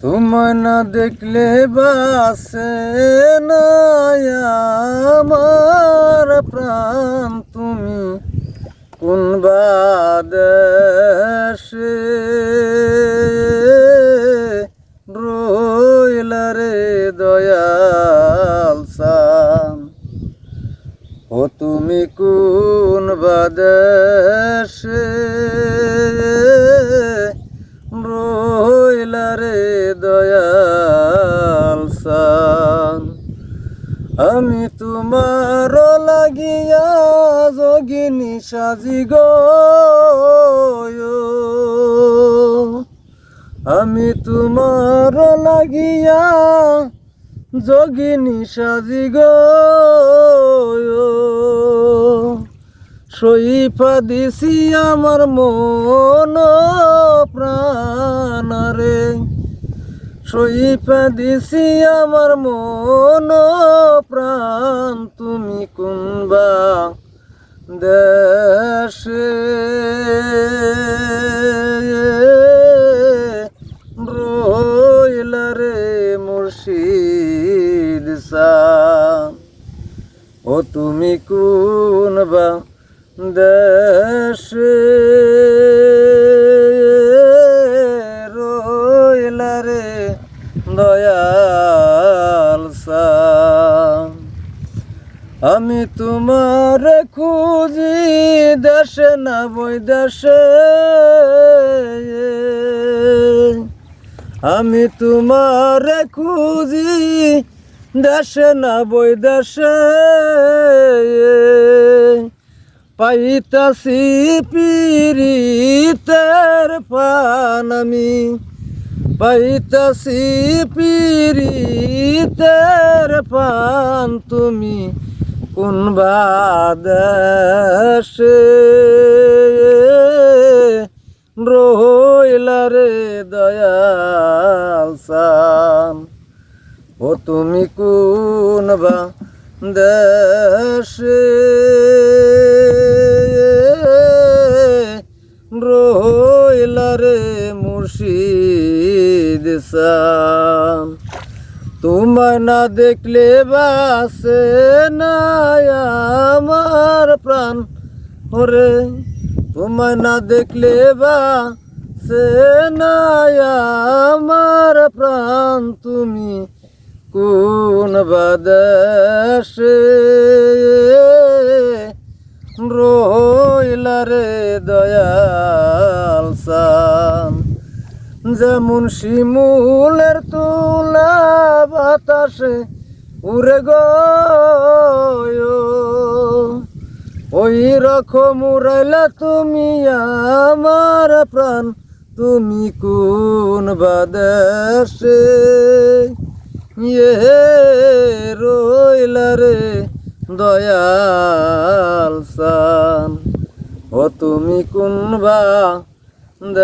তোমায় না দেখলে বাসে না আমার প্রাণ, তুমি কোন বাদেশে রইলা রে দয়াল সান। ও তুমি কোন বাদেশে রইলা রে দয়াল সান। আমি তোমার লাগিয়া যোগিনী সাজি গো, আমি তোমার লাগিয়া যোগিনী সাজি গো, সইফা দিছি আমার মন প্রাণ রে, সইফা দিছি আমার মন প্রাণ, তুমি কোনবা দেশে রইলা রে মুর্শিদ সান। ও তুমি কোনবা দেশে রইলা রে দয়াল সান। আমি তোমার খুঁজি দেশে না বৈদেশে, আমি তোমার খুঁজি দেশে না বৈদেশে, পাইতাছি পিরিতের পান, আমি পাইতাছি পিরিতের পান, তুমি কোন বাদেশে রইলা রে দয়াল সান। ও তুমি কোন বাদেশে রইলা রে মুর্শিদ সান। তোমায় না দেখলে বাসে না আমার প্রাণ, ওরে তোমায় না দেখলে বাসে না আমার প্রাণ, তুমি কোন বাদেশে রইলা রে দয়াল সান। যেমন শিমুলের তুলা বাতাসে উড়ে গো, ওই রকম উড়াইলা তুমি আমার প্রাণ, তুমি কোন বাদেশে রইলা রে দয়াল সান। ও তুমি কোন বাদেশে